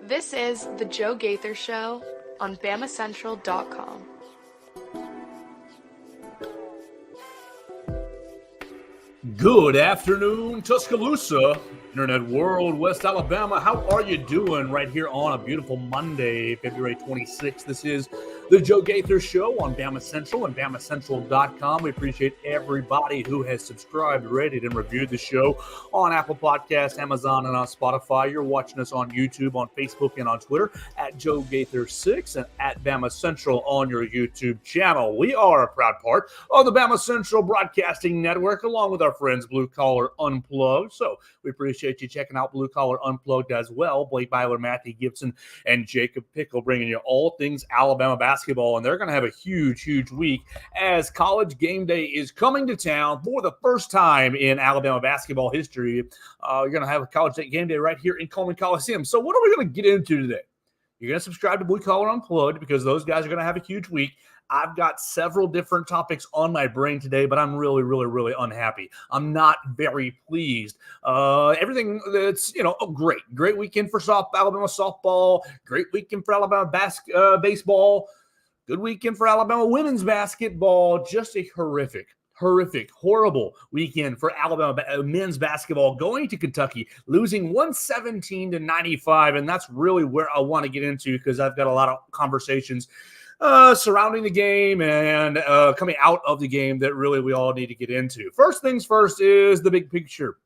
This is the Joe Gaither Show on BamaCentral.com. Good afternoon, Tuscaloosa, Internet World, West Alabama. How are you doing right here on a beautiful Monday, February 26th? This is the Joe Gaither Show on BamaCentral and BamaCentral.com. We appreciate everybody who has subscribed, rated, and reviewed the show on Apple Podcasts, Amazon, and on Spotify. You're watching us on YouTube, on Facebook, and on Twitter at Joe Gaither6 and at BamaCentral on your YouTube channel. We are a proud part of the BamaCentral Broadcasting Network, along with our friends Blue Collar Unplugged. So we appreciate you checking out Blue Collar Unplugged as well. Blake Byler, Matthew Gibson, and Jacob Pickle bringing you all things Alabama basketball. And they're going to have a huge week as College Game Day is coming to town for the first time in Alabama basketball history. You're going to have a College Game Day right here in Coleman Coliseum. So what are we going to get into today? You're going to subscribe to Blue Collar Unplugged because those guys are going to have a huge week. I've got several different topics on my brain today, but I'm really unhappy. I'm not very pleased. Everything that's, great weekend for Alabama softball, great weekend for Alabama baseball, good weekend for Alabama women's basketball, just a horrific, horrible weekend for Alabama men's basketball, going to Kentucky, losing 117-95, and that's really where I want to get into because I've got a lot of conversations surrounding the game and coming out of the game that really we all need to get into. First things first is the big picture.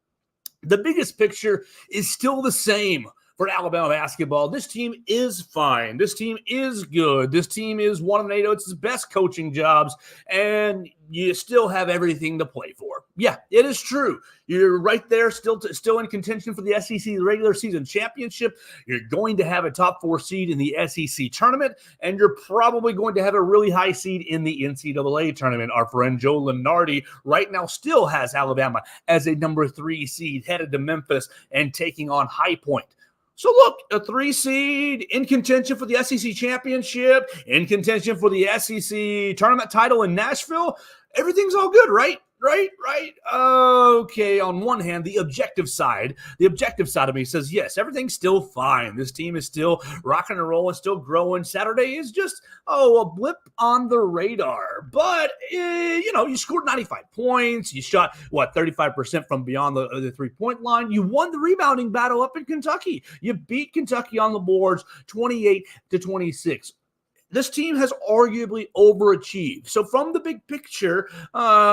The biggest picture is still the same for Alabama basketball. This team is fine. This team is good. This team is one of Nate's best coaching jobs, and you still have everything to play for. Yeah, it is true. You're right there, still in contention for the SEC regular season championship. You're going to have a top 4 seed in the SEC tournament, and you're probably going to have a really high seed in the NCAA tournament. Our friend Joe Lunardi right now still has Alabama as a number 3 seed headed to Memphis and taking on High Point. So look, a 3 seed in contention for the SEC championship, in contention for the SEC tournament title in Nashville. Everything's all good, right? Right. Okay, on one hand, the objective side of me says, yes, everything's still fine. This team is still rocking and rolling, still growing. Saturday is just, a blip on the radar. But, you scored 95 points. You shot, 35% from beyond the 3-point line. You won the rebounding battle up in Kentucky. You beat Kentucky on the boards 28-26. This team has arguably overachieved. So from the big picture,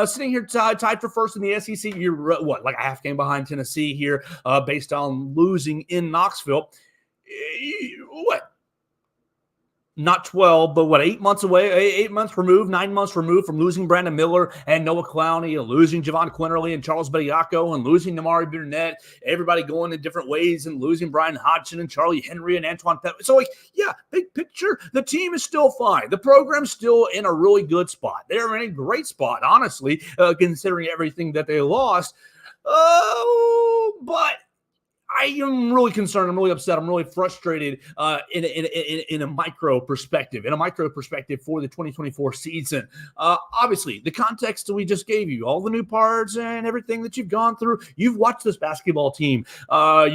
sitting here tied for first in the SEC, you're like a half game behind Tennessee here based on losing in Knoxville. Not 12, but 8 months away, 8 months removed, 9 months removed from losing Brandon Miller and Noah Clowney and losing Javon Quinterly and Charles Bediako and losing Namari Burnett, everybody going in different ways and losing Brian Hodgson and Charlie Henry and Antoine Pett. So, big picture, the team is still fine. The program's still in a really good spot. They're in a great spot, honestly, considering everything that they lost. But I am really concerned. I'm really upset. I'm really frustrated in a micro perspective. For the 2024 season. Obviously, the context that we just gave you, all the new parts and everything that you've gone through. You've watched this basketball team. Go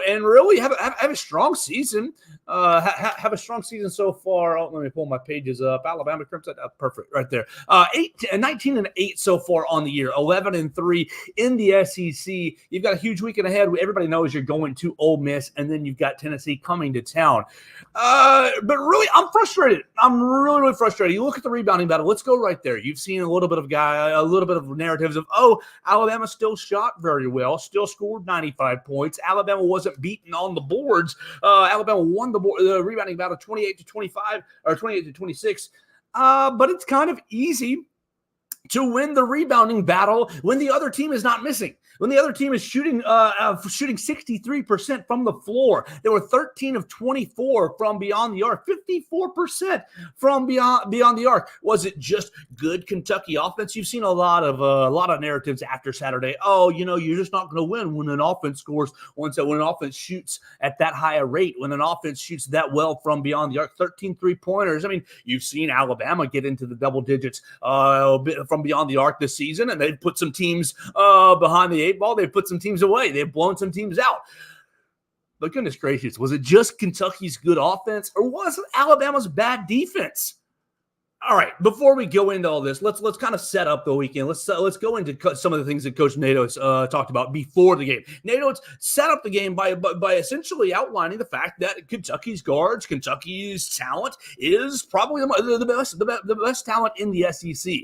and really have a strong season. Have a strong season so far. Let me pull my pages up. Alabama Crimson, perfect, right there. 19-8 so far on the year. 11-3 in the SEC. You've got a huge weekend ahead. Everybody knows you're going to Ole Miss, and then you've got Tennessee coming to town. But really, I'm frustrated. I'm really frustrated. You look at the rebounding battle. Let's go right there. You've seen a little bit of narratives of, Alabama still shot very well, still scored 95 points. Alabama wasn't beaten on the boards. Alabama won the rebounding battle 28-25 or 28-26. But it's kind of easy to win the rebounding battle when the other team is not missing. When the other team is shooting 63% from the floor. They were 13 of 24 from beyond the arc, 54% from beyond the arc. Was it just good Kentucky offense? You've seen a lot of narratives after Saturday. You're just not going to win when an offense scores when an offense shoots at that high a rate, when an offense shoots that well from beyond the arc, 13 3-pointers. I mean, you've seen Alabama get into the double digits from from beyond the arc this season, and they've put some teams behind the 8 ball. They've put some teams away. They've blown some teams out. But goodness gracious, was it just Kentucky's good offense, or was it Alabama's bad defense? All right, before we go into all this, let's kind of set up the weekend. Let's go into some of the things that Coach Nado's talked about before the game. Nado's set up the game by essentially outlining the fact that Kentucky's guards, Kentucky's talent is probably the best talent in the SEC.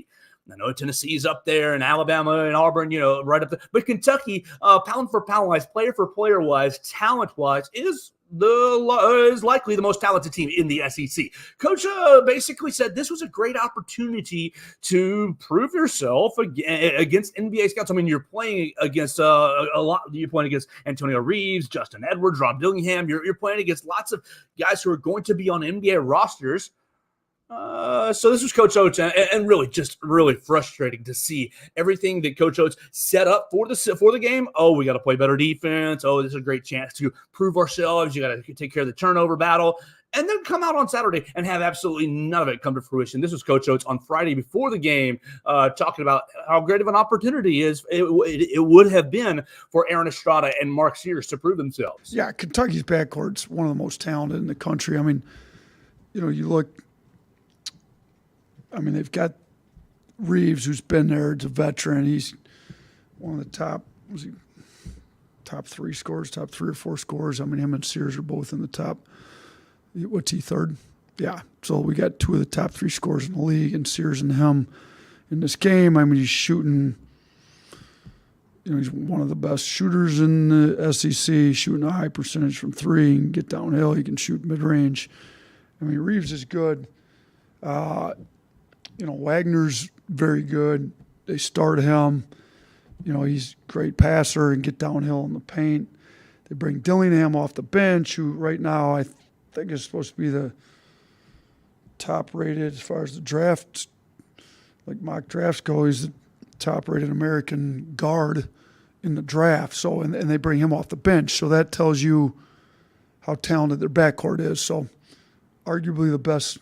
I know Tennessee's up there and Alabama and Auburn, right up there. But Kentucky, pound for pound wise, player for player wise, talent wise, is likely the most talented team in the SEC. Coach basically said this was a great opportunity to prove yourself against NBA scouts. I mean, you're playing against You're playing against Antonio Reeves, Justin Edwards, Rob Dillingham. You're playing against lots of guys who are going to be on NBA rosters. So this was Coach Oates, and really frustrating to see everything that Coach Oates set up for the game. Oh, we got to play better defense. Oh, this is a great chance to prove ourselves. You got to take care of the turnover battle, and then come out on Saturday and have absolutely none of it come to fruition. This was Coach Oates on Friday before the game, talking about how great of an opportunity it would have been for Aaron Estrada and Mark Sears to prove themselves. Yeah, Kentucky's backcourt's one of the most talented in the country. I mean, you look. I mean, they've got Reeves, who's been there. He's a veteran. He's one of the top 3 scorers, top 3 or 4 scorers. I mean, him and Sears are both in the top. What's he, 3rd? Yeah. So we got 2 of the top 3 scorers in the league, and Sears and him in this game. I mean, he's shooting. He's one of the best shooters in the SEC, shooting a high percentage from 3. He can get downhill. He can shoot mid-range. I mean, Reeves is good. Wagner's very good. They start him. He's a great passer and get downhill in the paint. They bring Dillingham off the bench, who right now I think is supposed to be the top rated as far as the draft, like mock drafts go. He's the top rated American guard in the draft. So, and they bring him off the bench. So that tells you how talented their backcourt is. So arguably the best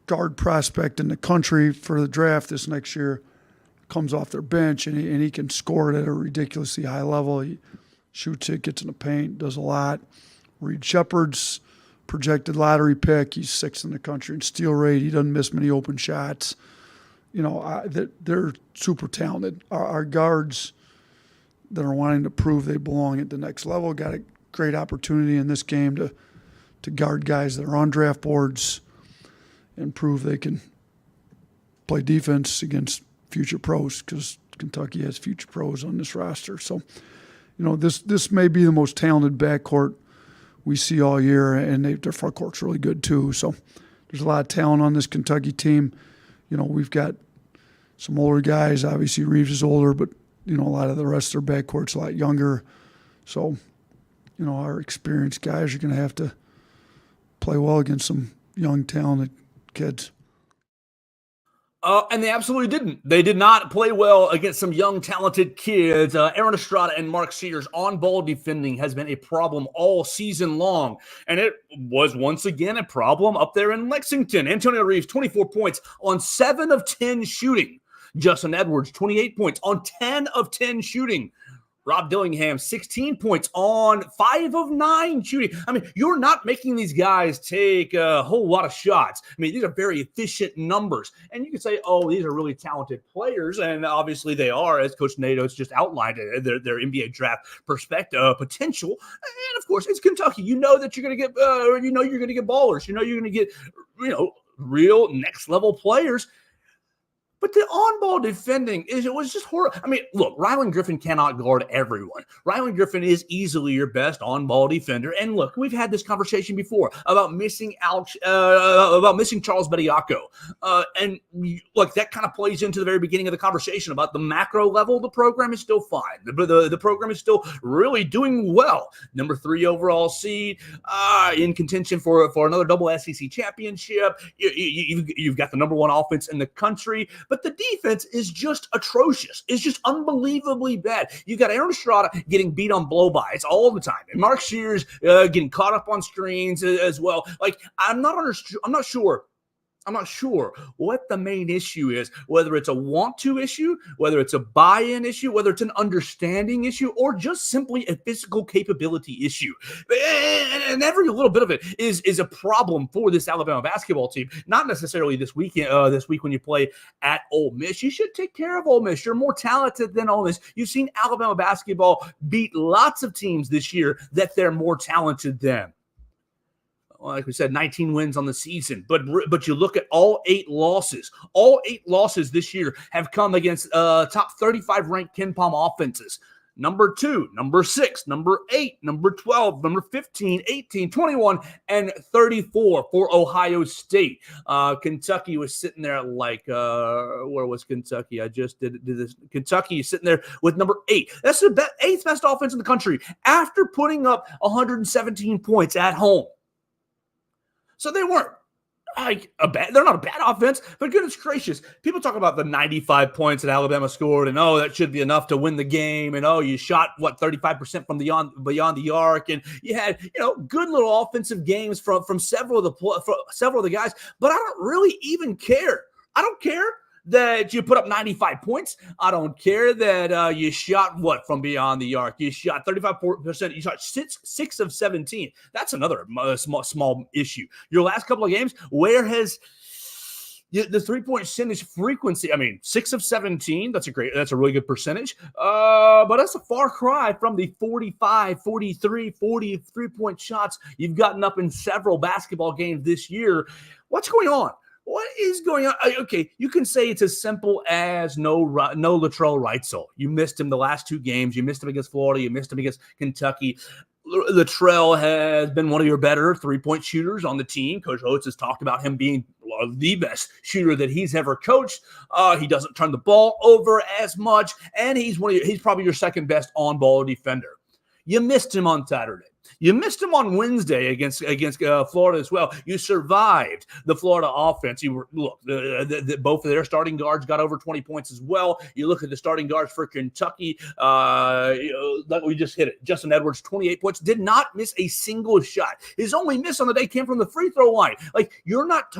guard prospect in the country for the draft this next year comes off their bench, and he can score it at a ridiculously high level. He shoots it, gets in the paint, does a lot. Reed Shepard's projected lottery pick. He's 6th in the country in steal rate. He doesn't miss many open shots. They're super talented. Our guards that are wanting to prove they belong at the next level got a great opportunity in this game to guard guys that are on draft boards and prove they can play defense against future pros, because Kentucky has future pros on this roster. So, this may be the most talented backcourt we see all year, and their front court's really good too. So there's a lot of talent on this Kentucky team. We've got some older guys. Obviously, Reeves is older, but, a lot of the rest of their backcourt's a lot younger. So, our experienced guys are going to have to play well against some young, talented kids. And they absolutely didn't. They did not play well against some young, talented kids. Aaron Estrada and Mark Sears on-ball defending has been a problem all season long. And it was once again a problem up there in Lexington. Antonio Reeves, 24 points on 7 of 10 shooting. Justin Edwards, 28 points on 10 of 10 shooting. Rob Dillingham, 16 points on 5 of 9 shooting. I mean, you're not making these guys take a whole lot of shots. I mean, these are very efficient numbers. And you can say, oh, these are really talented players. And obviously they are, as Coach Nado's just outlined, their NBA draft potential. And of course, it's Kentucky. You know that you're going to get, you're going to get ballers. You're going to get, real next level players. But the on-ball defending, it was just horrible. I mean, look, Ryland Griffin cannot guard everyone. Ryland Griffin is easily your best on-ball defender. And look, we've had this conversation before about missing Charles Bediako. And look, that kind of plays into the very beginning of the conversation about the macro level. The program is still fine. The program is still really doing well. Number 3 overall seed, in contention for another double SEC championship. You've got the number 1 offense in the country. But the defense is just atrocious. It's just unbelievably bad. You got Aaron Estrada getting beat on blow-bys all the time, and Mark Sears getting caught up on screens as well. Like, I'm not sure I'm not sure what the main issue is, whether it's a want to issue, whether it's a buy-in issue, whether it's an understanding issue, or just simply a physical capability issue. And every little bit of it is a problem for this Alabama basketball team. Not necessarily this week when you play at Ole Miss. You should take care of Ole Miss. You're more talented than Ole Miss. You've seen Alabama basketball beat lots of teams this year that they're more talented than. Like we said, 19 wins on the season. But you look at all 8 losses. All 8 losses this year have come against top 35 ranked KenPom offenses. Number 2, number 6, number 8, number 12, number 15, 18, 21, and 34 for Ohio State. Kentucky was sitting there like, where was Kentucky? I just did this. Kentucky is sitting there with number 8. That's the 8th best offense in the country after putting up 117 points at home. So they weren't like they're not a bad offense, but goodness gracious, people talk about the 95 points that Alabama scored and, that should be enough to win the game. And, you shot 35% from beyond the arc. And you had, good little offensive games from several of the guys, but I don't really even care. I don't care that you put up 95 points. I don't care that you shot from beyond the arc. You shot 35%. You shot 6 of 17. That's another small issue. Your last couple of games, where has the 3-point percentage frequency? 6 of 17. That's a really good percentage. But that's a far cry from the 45, 43, 43-point shots you've gotten up in several basketball games this year. What's going on? What is going on? Okay, you can say it's as simple as no Latrell Wrightsell. You missed him the last 2 games. You missed him against Florida. You missed him against Kentucky. Latrell has been one of your better 3-point shooters on the team. Coach Oates has talked about him being the best shooter that he's ever coached. He doesn't turn the ball over as much, and he's probably your second best on-ball defender. You missed him on Saturday. You missed him on Wednesday against Florida as well. You survived the Florida offense. Both of their starting guards got over 20 points as well. You look at the starting guards for Kentucky. Like we just hit it. Justin Edwards, 28 points, did not miss a single shot. His only miss on the day came from the free throw line. Like, you're not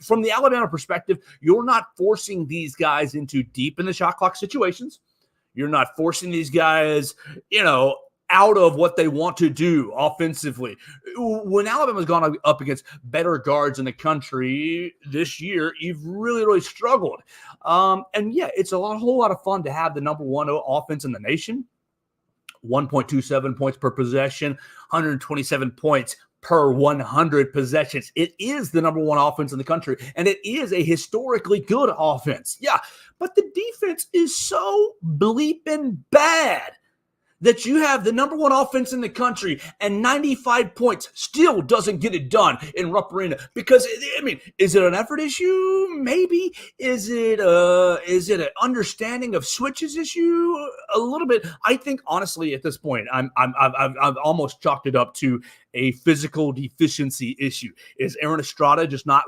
from the Alabama perspective, you're not forcing these guys into deep in the shot clock situations. You're not forcing these guys, out of what they want to do offensively. When Alabama's gone up against better guards in the country this year, you've really, really struggled. It's a whole lot of fun to have the number 1 offense in the nation. 1.27 points per possession, 127 points per 100 possessions. It is the number 1 offense in the country, and it is a historically good offense. Yeah, but the defense is so bleeping bad that you have the number 1 offense in the country and 95 points still doesn't get it done in Rupp Arena. Because, is it an effort issue? Maybe. Is it an understanding of switches issue? A little bit. I think, honestly, at this point, I've almost chalked it up to a physical deficiency issue. Is Aaron Estrada just not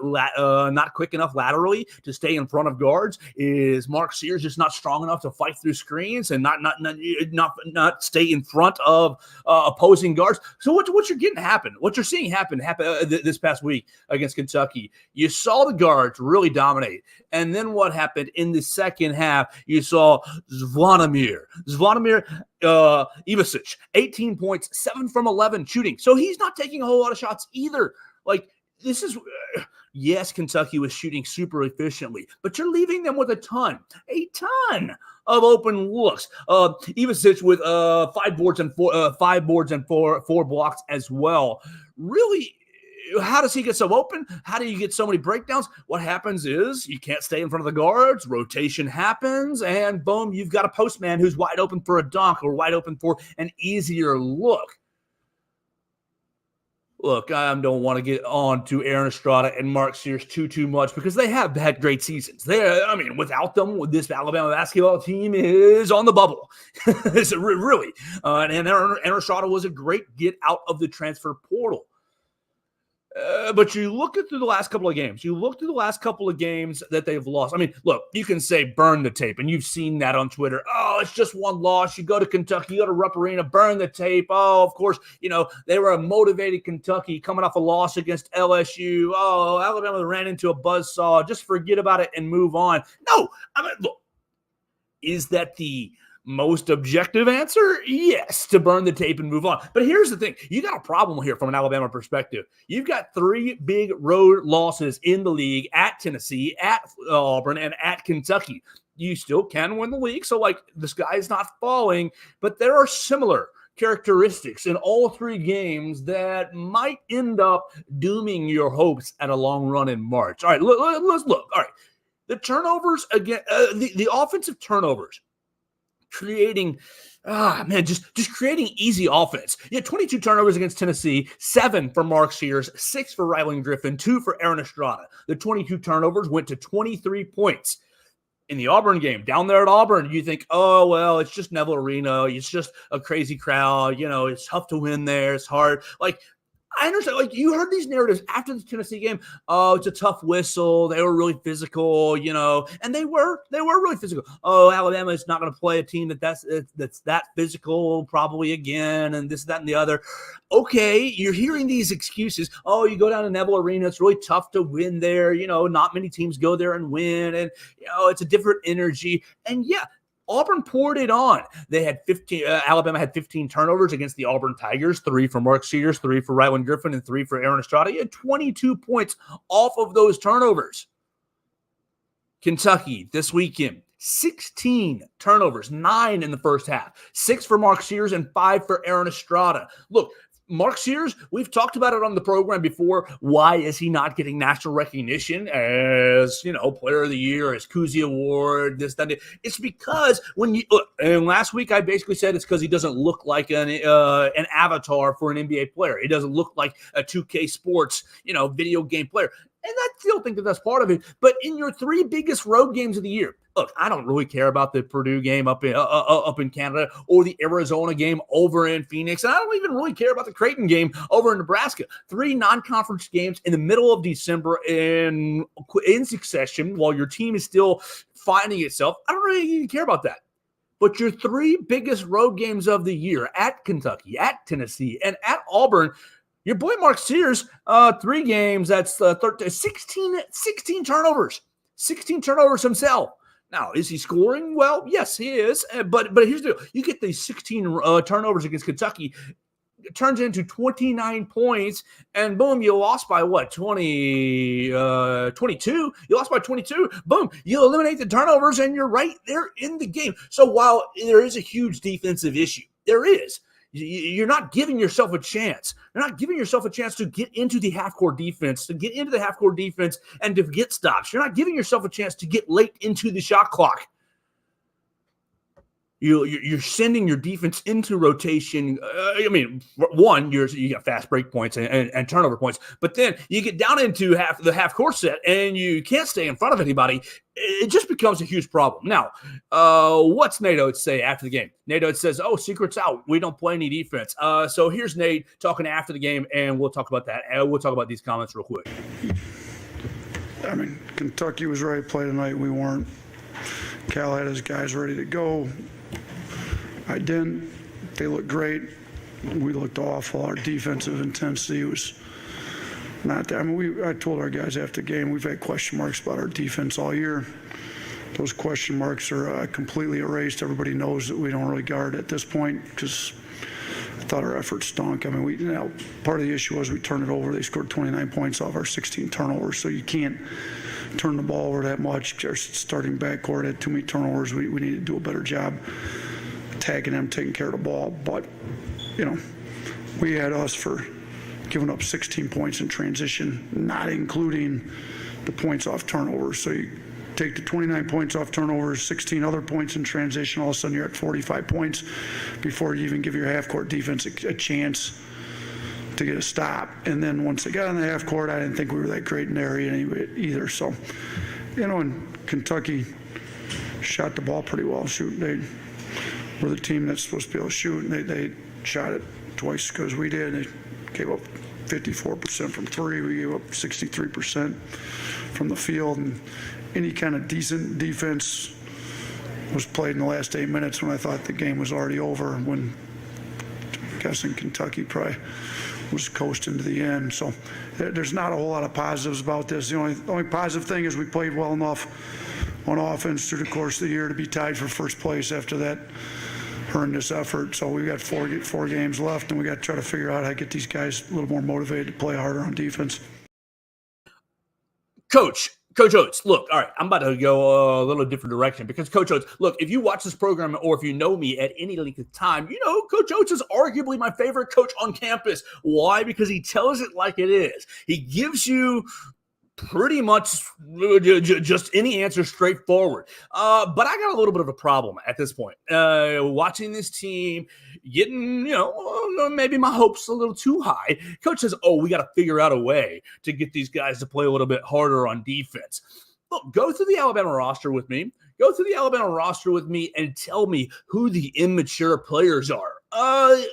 quick enough laterally to stay in front of guards? Is Mark Sears just not strong enough to fight through screens and not stay in front of opposing guards? So what you're getting happen, what you're seeing happen this past week against Kentucky, you saw the guards really dominate. And then what happened in the second half? You saw Zvonimir Ivasic, 18 points, 7 from 11 shooting. So he's not taking a whole lot of shots either. Like, this is, yes, Kentucky was shooting super efficiently, but you're leaving them with a ton of open looks. Ivasic with 5 boards and four blocks as well. Really, how does he get so open? How do you get so many breakdowns? What happens is you can't stay in front of the guards. Rotation happens, and boom, you've got a postman who's wide open for a dunk or wide open for an easier look. Look, I don't want to get on to Aaron Estrada and Mark Sears too much because they have had great seasons. Without them, this Alabama basketball team is on the bubble. It's really. And Aaron Estrada was a great get out of the transfer portal. But you look through the last couple of games. You look through the last couple of games that they've lost. I mean, look, you can say burn the tape, and you've seen that on Twitter. Oh, it's just one loss. You go to Kentucky, you go to Rupp Arena, burn the tape. Oh, of course, they were a motivated Kentucky coming off a loss against LSU. Oh, Alabama ran into a buzzsaw. Just forget about it and move on. No, I mean, look, is that the most objective answer? Yes, to burn the tape and move on. But here's the thing. You got a problem here from an Alabama perspective. You've got 3 big road losses in the league at Tennessee, at Auburn, and at Kentucky. You still can win the league, so the sky's not falling, but there are similar characteristics in all 3 games that might end up dooming your hopes at a long run in March. All right, let's look. All right, the turnovers again, the offensive turnovers, creating, just creating easy offense. 22 turnovers against Tennessee, 7 for Mark Sears, 6 for Ryland Griffin, 2 for Aaron Estrada. The 22 turnovers went to 23 points. In the Auburn game, down there at Auburn, you think, oh, well, it's just Neville Arena. It's just a crazy crowd. It's tough to win there. It's hard. I understand. You heard these narratives after the Tennessee game. Oh, it's a tough whistle. They were really physical, and they were really physical. Oh, Alabama is not going to play a team that's that physical probably again, and this, that, and the other. Okay, you're hearing these excuses. Oh, you go down to Neville Arena. It's really tough to win there. Not many teams go there and win, and it's a different energy. And yeah, Auburn poured it on. They had 15. Alabama had 15 turnovers against the Auburn Tigers, 3 for Mark Sears, 3 for Ryland Griffin, and 3 for Aaron Estrada. He had 22 points off of those turnovers. Kentucky this weekend, 16 turnovers, 9 in the first half, 6 for Mark Sears and 5 for Aaron Estrada. Look, Mark Sears, we've talked about it on the program before. Why is he not getting national recognition as, player of the year, as Cousy Award, this, that? It's because and last week I basically said it's because he doesn't look like an avatar for an NBA player. He doesn't look like a 2K Sports, video game player. And I still think that that's part of it. But in your 3 biggest road games of the year, look, I don't really care about the Purdue game up in Canada or the Arizona game over in Phoenix. And I don't even really care about the Creighton game over in Nebraska. 3 non-conference games in the middle of December in succession while your team is still finding itself. I don't really even care about that. But your 3 biggest road games of the year at Kentucky, at Tennessee, and at Auburn, your boy Mark Sears, 3 games, that's 16 turnovers. 16 turnovers himself. Now, is he scoring? Well, yes, he is. But here's the deal. You get these 16 turnovers against Kentucky. It turns into 29 points, and boom, you lost by what, 22? You lost by 22. Boom, you eliminate the turnovers, and you're right there in the game. So while there is a huge defensive issue, there is. You're not giving yourself a chance. You're not giving yourself a chance to get into the half-court defense, and to get stops. You're not giving yourself a chance to get late into the shot clock. You're sending your defense into rotation. One, you got fast break points and turnover points, but then you get down into the half court set and you can't stay in front of anybody. It just becomes a huge problem. Now, what's Nate Oates say after the game? Nate Oates says, "Oh, secret's out. We don't play any defense." So here's Nate talking after the game, and we'll talk about that. We'll talk about these comments real quick. Kentucky was ready to play tonight. We weren't. Cal had his guys ready to go. I didn't. They looked great. We looked awful. Our defensive intensity was not there. I told our guys after the game, we've had question marks about our defense all year. Those question marks are completely erased. Everybody knows that we don't really guard at this point because I thought our effort stunk. Part of the issue was we turned it over. They scored 29 points off our 16 turnovers, so you can't turn the ball over that much. Our starting backcourt had too many turnovers. We need to do a better job attacking them, taking care of the ball. But, we had us for giving up 16 points in transition, not including the points off turnovers. So you take the 29 points off turnovers, 16 other points in transition, all of a sudden you're at 45 points before you even give your half-court defense a chance to get a stop. And then once they got on the half court, I didn't think we were that great in the area either. So, and Kentucky shot the ball pretty well. They were the team that's supposed to be able to shoot, and they shot it twice because we did. They gave up 54% from three. We gave up 63% from the field, and any kind of decent defense was played in the last 8 minutes when I thought the game was already over, when I'm guessing Kentucky probably was coasting to the end. So there's not a whole lot of positives about this. The only positive thing is we played well enough on offense through the course of the year to be tied for first place after that horrendous effort. So we got four games left, and we got to try to figure out how to get these guys a little more motivated to play harder on defense. Coach Oates, look, all right, I'm about to go a little different direction because Coach Oates, look, if you watch this program or if you know me at any length of time, you know Coach Oates is arguably my favorite coach on campus. Why? Because he tells it like it is. He gives you pretty much just any answer straightforward. But I got a little bit of a problem at this point. Watching this team getting, maybe my hopes a little too high. Coach says, we got to figure out a way to get these guys to play a little bit harder on defense. Look, go through the Alabama roster with me. And tell me who the immature players are.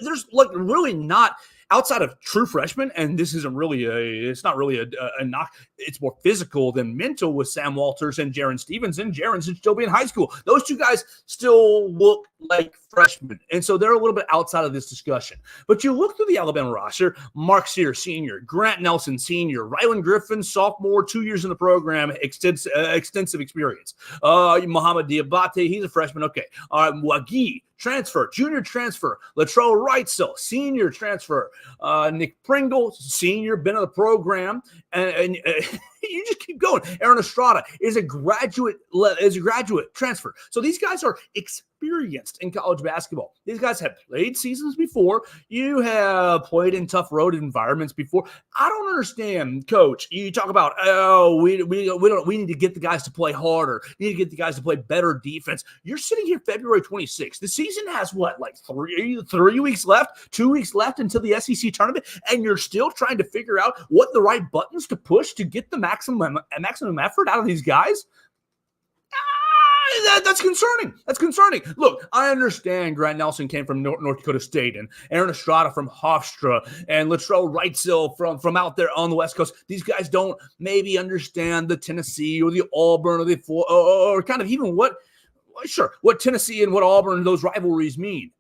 There's really not, outside of true freshmen, and this isn't really it's not really a knock. It's more physical than mental with Sam Walters and Jaron Stevenson. Jaron should still be in high school. Those two guys still look like freshmen, and so they're a little bit outside of this discussion. But you look through the Alabama roster: Mark Sear, senior; Grant Nelson, senior; Rylan Griffin, sophomore, 2 years in the program, extensive experience. Muhammad Diabate, he's a freshman. Okay, Wagi, transfer, junior transfer. Latrell Wrightsell, senior transfer. Nick Pringle, senior, been in the program, and you just keep going. Aaron Estrada is a graduate transfer. So these guys are experienced in college basketball. These guys have played seasons before. You have played in tough road environments before. I don't understand, Coach. You talk about we need to get the guys to play harder. We need to get the guys to play better defense. You're sitting here February 26th. The season has what, like 3 weeks left, 2 weeks left until the SEC tournament, and you're still trying to figure out what the right buttons to push to get the maximum effort out of these guys. That's concerning. Look, I understand Grant Nelson came from North Dakota State, and Aaron Estrada from Hofstra, and Latrell Wrightsell from out there on the West Coast. These guys don't maybe understand the Tennessee or the Auburn or kind of even what Tennessee and what Auburn, those rivalries mean.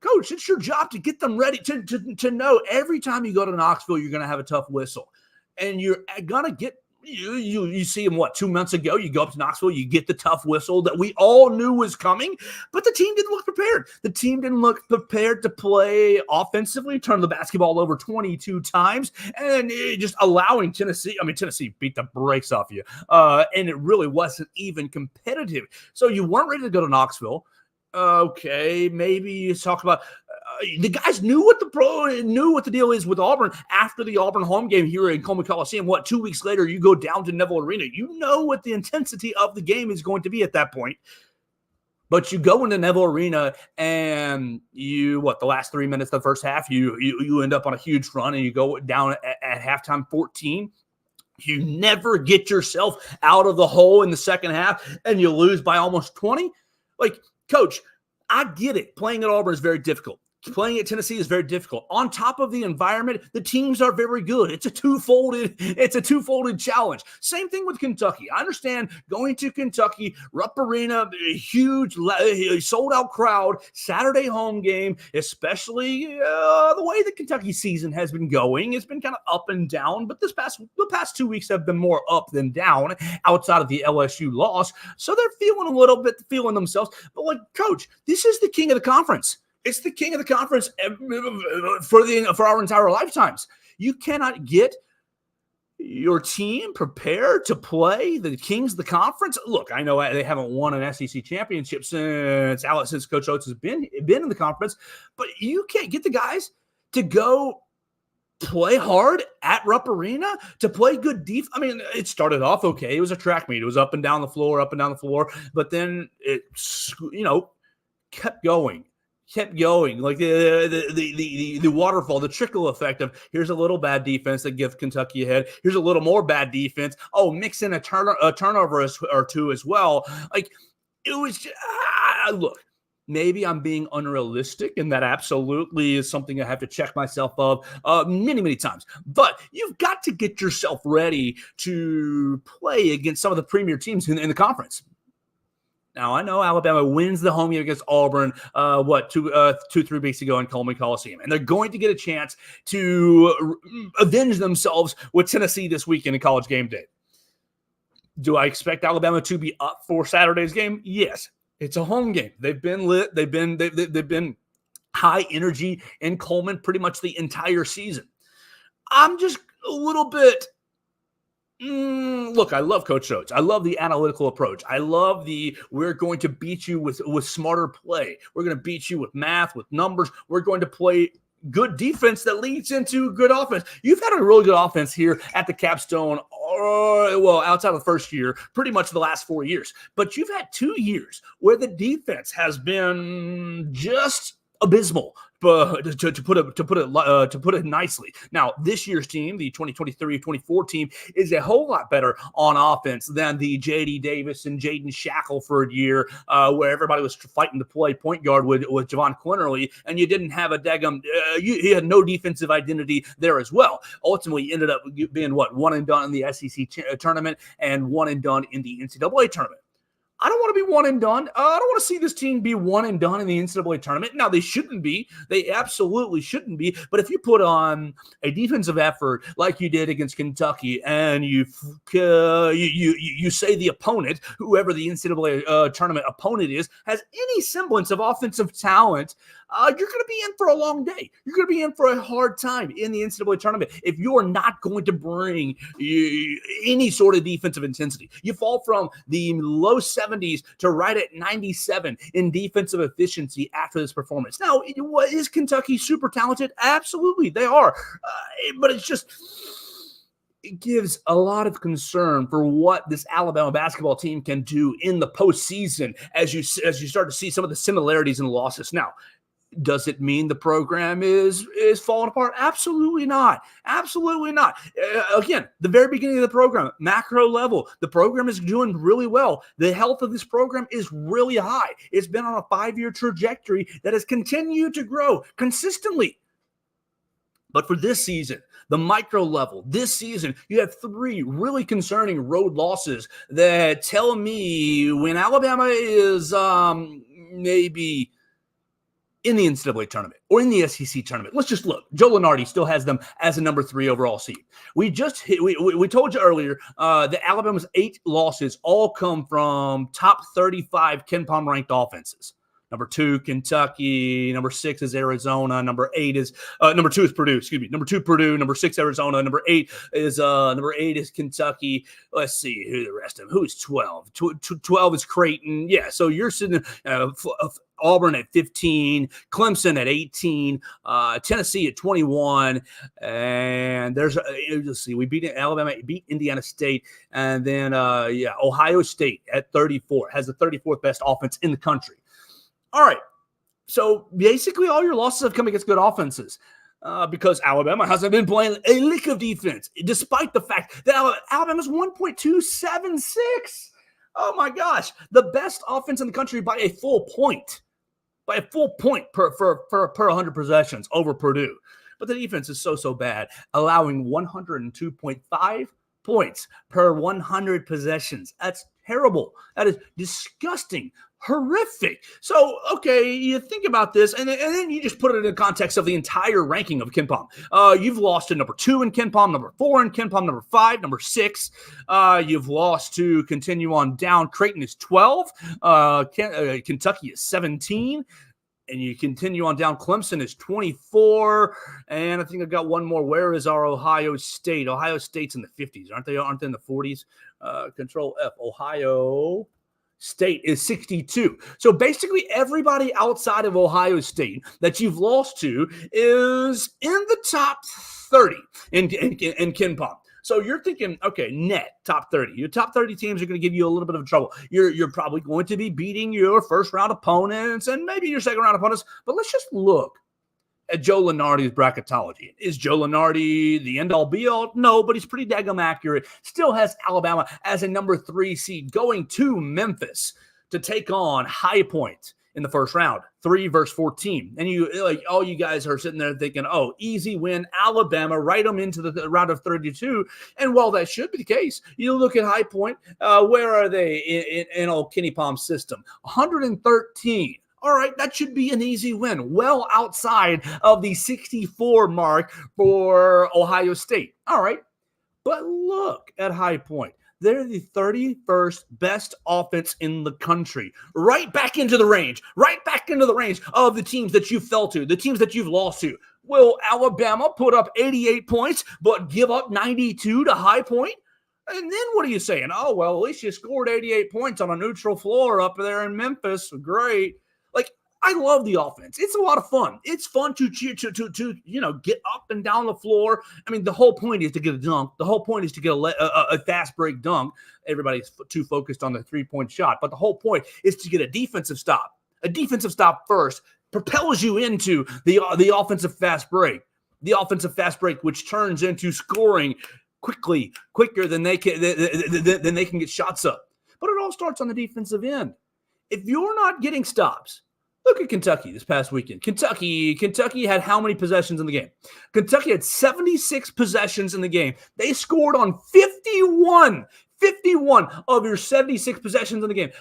Coach, it's your job to get them ready to know every time you go to Knoxville, you're going to have a tough whistle. And you're going to get you see him 2 months ago. You go up to Knoxville, you get the tough whistle that we all knew was coming, but the team didn't look prepared. The team didn't look prepared to play offensively, turn the basketball over 22 times, and just allowing Tennessee. I mean, Tennessee beat the brakes off you, and it really wasn't even competitive. So you weren't ready to go to Knoxville. Okay, maybe you talk about the guys knew what the deal is with Auburn after the Auburn home game here in Coleman Coliseum. 2 weeks later, you go down to Neville Arena. You know what the intensity of the game is going to be at that point. But you go into Neville Arena and the last 3 minutes of the first half, you end up on a huge run and you go down at halftime 14. You never get yourself out of the hole in the second half and you lose by almost 20. Coach, I get it. Playing at Auburn is very difficult. Playing at Tennessee is very difficult. On top of the environment, the teams are very good. It's a two-folded challenge. Same thing with Kentucky. I understand going to Kentucky, Rupp Arena, a huge sold-out crowd, Saturday home game, especially the way the Kentucky season has been going. It's been kind of up and down, but the past 2 weeks have been more up than down outside of the LSU loss. So they're feeling themselves. But Coach, this is the king of the conference. It's the king of the conference for our entire lifetimes. You cannot get your team prepared to play the kings of the conference. Look, I know they haven't won an SEC championship since Coach Oates has been in the conference, but you can't get the guys to go play hard at Rupp Arena, to play good defense. I mean, it started off okay. It was a track meet. It was up and down the floor, but then it, kept going. Like the waterfall, the trickle effect of here's a little bad defense that gives Kentucky a head. Here's a little more bad defense. Oh, mix in a turnover or two as well. It was just, look. Maybe I'm being unrealistic, and that absolutely is something I have to check myself of many, many times. But you've got to get yourself ready to play against some of the premier teams in the conference. Now, I know Alabama wins the home game against Auburn, 3 weeks ago in Coleman Coliseum. And they're going to get a chance to avenge themselves with Tennessee this weekend in College Game Day. Do I expect Alabama to be up for Saturday's game? Yes. It's a home game. They've been lit. They've been high energy in Coleman pretty much the entire season. I'm just a little bit... Look, I love Coach Rhodes. I love the analytical approach. I love we're going to beat you with smarter play. We're going to beat you with math, with numbers. We're going to play good defense that leads into good offense. You've had a really good offense here at the Capstone, outside of the first year, pretty much the last 4 years. But you've had 2 years where the defense has been just abysmal, but to put it nicely. Now, this year's team, the 2023-24 team, is a whole lot better on offense than the J.D. Davis and Jaden Shackelford year, where everybody was fighting to play point guard with Javon Quinterly, and you didn't have a daggum. You had no defensive identity there as well. Ultimately, you ended up being one and done in the SEC tournament and one and done in the NCAA tournament. I don't want to be one and done. I don't want to see this team be one and done in the NCAA tournament. Now, they shouldn't be. They absolutely shouldn't be. But if you put on a defensive effort like you did against Kentucky, and you say the opponent, whoever the NCAA tournament opponent is, has any semblance of offensive talent, you're going to be in for a long day. You're going to be in for a hard time in the NCAA tournament if you're not going to bring any sort of defensive intensity. You fall from the low 70s to right at 97 in defensive efficiency after this performance. Now, is Kentucky super talented? Absolutely, they are. But it gives a lot of concern for what this Alabama basketball team can do in the postseason as you start to see some of the similarities in the losses. Now, does it mean the program is falling apart? Absolutely not. Absolutely not. Again, the very beginning of the program, macro level, the program is doing really well. The health of this program is really high. It's been on a 5-year trajectory that has continued to grow consistently. But for this season, the micro level, this season, you have 3 really concerning road losses that tell me when Alabama is maybe in the NCAA tournament or in the SEC tournament. Let's just look. Joe Lunardi still has them as a number 3 overall seed. We told you earlier that Alabama's 8 losses all come from top 35 KenPom ranked offenses. Number 2, Kentucky. Number 6 is Arizona. Number 2 is Purdue. Excuse me. Number 2, Purdue. Number 6, Arizona. Number 8 is Kentucky. Let's see who the rest of them. Who's 12? 12 is Creighton. Yeah. So you're sitting Auburn at 15, Clemson at 18, Tennessee at 21, and let's see, we beat Alabama, beat Indiana State, and then Ohio State at 34 has the 34th best offense in the country. All right, so basically all your losses have come against good offenses. Because Alabama hasn't been playing a lick of defense, despite the fact that Alabama's 1.276. Oh my gosh, the best offense in the country by a full point. By a full point per 100 possessions over Purdue. But the defense is so bad, allowing 102.5 points per 100 possessions. That's terrible. That is disgusting. Horrific. So, okay, you think about this, and then you just put it in the context of the entire ranking of KenPom. You've lost to number 2 in KenPom, number 4 in KenPom, number 5, number 6. You've lost to continue on down. Creighton is 12. Kentucky is 17. And you continue on down. Clemson is 24. And I think I've got one more. Where is our Ohio State? Ohio State's in the 50s. Aren't they in the 40s? Control F. Ohio State is 62. So basically everybody outside of Ohio State that you've lost to is in the top 30 in KenPom. So you're thinking, okay, net top 30. Your top 30 teams are going to give you a little bit of trouble. You're probably going to be beating your first round opponents and maybe your second round opponents. But let's just look at Joe Lunardi's bracketology. Is Joe Lunardi the end-all be-all? No, but he's pretty daggum accurate. Still has Alabama as a number 3 seed going to Memphis to take on High Point in the first round, 3 versus 14. And all you guys are sitting there thinking, oh, easy win, Alabama, write them into the round of 32. And while that should be the case, you look at High Point, where are they in old Kenny Palm's system? 113. All right, that should be an easy win, well outside of the 64 mark for Ohio State. All right, but look at High Point. They're the 31st best offense in the country. Right back into the range of the teams that you fell to, the teams that you've lost to. Will Alabama put up 88 points but give up 92 to High Point? And then what are you saying? Oh, well, at least you scored 88 points on a neutral floor up there in Memphis. Great. Like, I love the offense. It's a lot of fun. It's fun to cheer, to get up and down the floor. I mean, the whole point is to get a dunk. The whole point is to get a fast break dunk. Everybody's too focused on the three-point shot. But the whole point is to get a defensive stop. A defensive stop first propels you into the offensive fast break. The offensive fast break, which turns into scoring quicker than they can get shots up. But it all starts on the defensive end. If you're not getting stops, look at Kentucky this past weekend. Kentucky had how many possessions in the game? Kentucky had 76 possessions in the game. They scored on 51 of your 76 possessions in the game.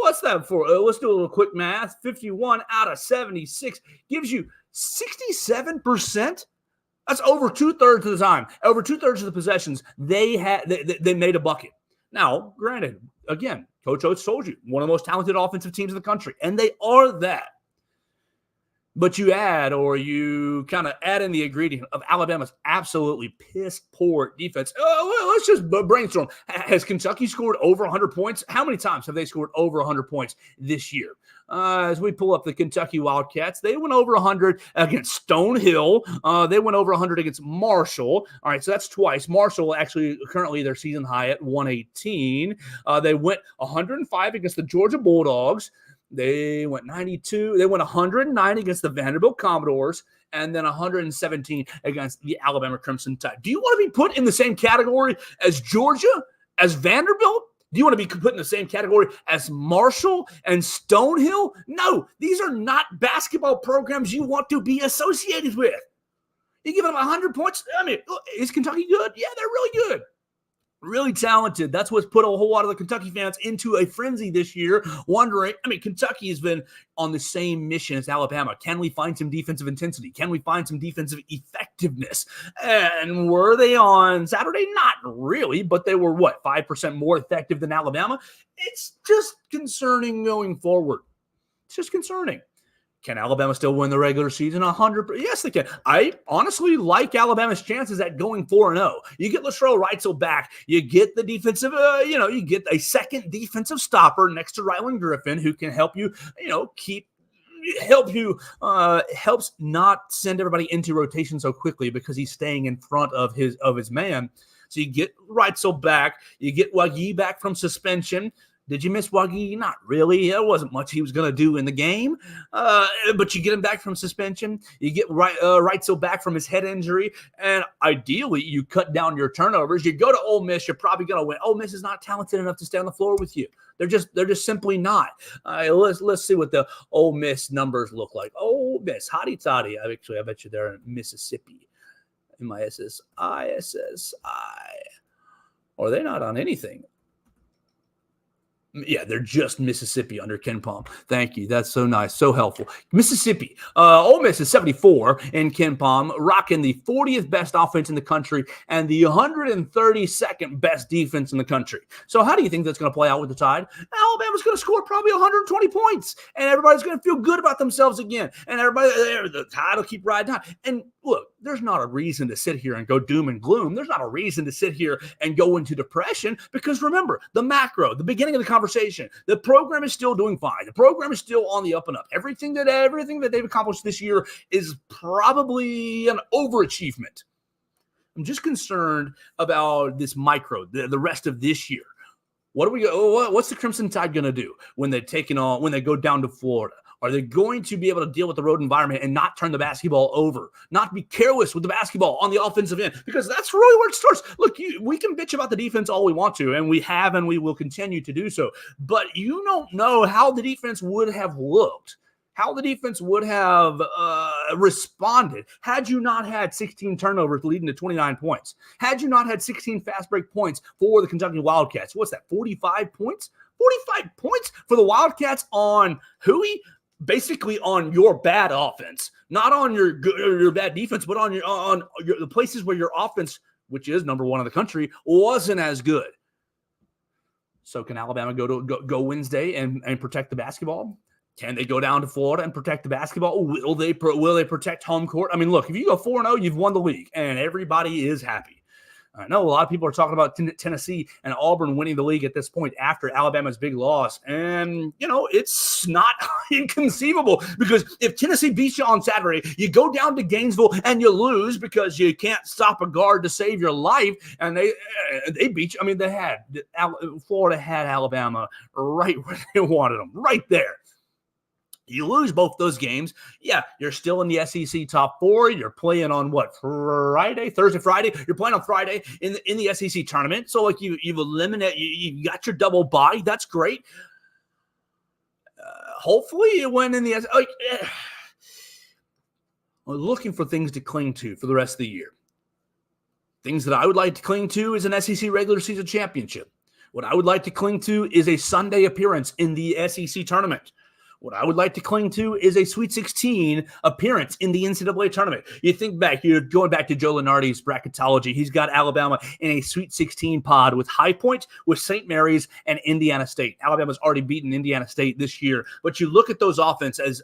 What's that for? Let's do a little quick math. 51 out of 76 gives you 67%. That's over 2/3 of the time. Over 2/3 of the possessions, they made a bucket. Now, granted, again, Coach Oates told you, one of the most talented offensive teams in the country, and they are that. But you kind of add in the ingredient of Alabama's absolutely piss-poor defense. Well, let's just brainstorm. Has Kentucky scored over 100 points? How many times have they scored over 100 points this year? As we pull up the Kentucky Wildcats, they went over 100 against Stonehill. They went over 100 against Marshall. All right, so that's twice. Marshall actually currently their season high at 118. They went 105 against the Georgia Bulldogs. They went 92. They went 109 against the Vanderbilt Commodores, and then 117 against the Alabama Crimson Tide. Do you want to be put in the same category as Georgia, as Vanderbilt? Do you want to be put in the same category as Marshall and Stonehill? No, these are not basketball programs you want to be associated with. You give them 100 points? I mean, is Kentucky good? Yeah, they're really good. Really talented. That's what's put a whole lot of the Kentucky fans into a frenzy this year, wondering, Kentucky has been on the same mission as Alabama. Can we find some defensive intensity? Can we find some defensive effectiveness? And were they on Saturday? Not really, but they were, 5% more effective than Alabama? It's just concerning going forward. It's just concerning. Can Alabama still win the regular season? 100%. Yes, they can. I honestly like Alabama's chances at going 4-0. You get Latrell Reitzel back. You get the defensive, you get a second defensive stopper next to Rylan Griffin who can help you, helps not send everybody into rotation so quickly because he's staying in front of his man. So you get Reitzel back. You get Wagee back from suspension. Did you miss Wagee? Not really. There wasn't much he was going to do in the game. But you get him back from suspension. You get Reitzel back from his head injury. And ideally, you cut down your turnovers. You go to Ole Miss, you're probably going to win. Ole Miss is not talented enough to stay on the floor with you. They're just simply not. Let's see what the Ole Miss numbers look like. Ole Miss, hotty toddy. I bet you they're in Mississippi. MISSI. Or they're not on anything. Yeah, they're just Mississippi under Ken Palm. Thank you. That's so nice. So helpful. Mississippi. Ole Miss is 74 in Ken Palm, rocking the 40th best offense in the country and the 132nd best defense in the country. So how do you think that's going to play out with the Tide? Alabama's going to score probably 120 points, and everybody's going to feel good about themselves again. And the Tide will keep riding high. And look, there's not a reason to sit here and go doom and gloom. There's not a reason to sit here and go into depression because remember, the macro, the beginning of the conversation, the program is still doing fine. The program is still on the up and up. Everything that they've accomplished this year is probably an overachievement. I'm just concerned about this micro, the rest of this year. What's the Crimson Tide going to do when they go down to Florida? Are they going to be able to deal with the road environment and not turn the basketball over, not be careless with the basketball on the offensive end? Because that's really where it starts. Look, we can bitch about the defense all we want to, and we have, and we will continue to do so. But you don't know how the defense would have looked, how the defense would have responded had you not had 16 turnovers leading to 29 points. Had you not had 16 fast break points for the Kentucky Wildcats. What's that, 45 points? 45 points for the Wildcats on Huey? Basically on your bad offense, not on your bad defense, but on the places where your offense, which is number one in the country, wasn't as good. So can Alabama go Wednesday and protect the basketball? Can they go down to Florida and protect the basketball? Will they protect home court? I mean, look, if you go 4-0, you've won the league, and everybody is happy. I know a lot of people are talking about Tennessee and Auburn winning the league at this point after Alabama's big loss. And, it's not inconceivable, because if Tennessee beats you on Saturday, you go down to Gainesville and you lose because you can't stop a guard to save your life. And they beat you. I mean, Florida had Alabama right where they wanted them, right there. You lose both those games. Yeah, you're still in the SEC top four. You're playing on Thursday, Friday. You're playing on Friday in the SEC tournament. So like you've eliminated, you got your double bye. That's great. Hopefully you win in the SEC. I'm looking for things to cling to for the rest of the year. Things that I would like to cling to is an SEC regular season championship. What I would like to cling to is a Sunday appearance in the SEC tournament. What I would like to cling to is a Sweet 16 appearance in the NCAA tournament. You think back, you're going back to Joe Lunardi's bracketology. He's got Alabama in a Sweet 16 pod with High Point, with St. Mary's, and Indiana State. Alabama's already beaten Indiana State this year. But you look at those offenses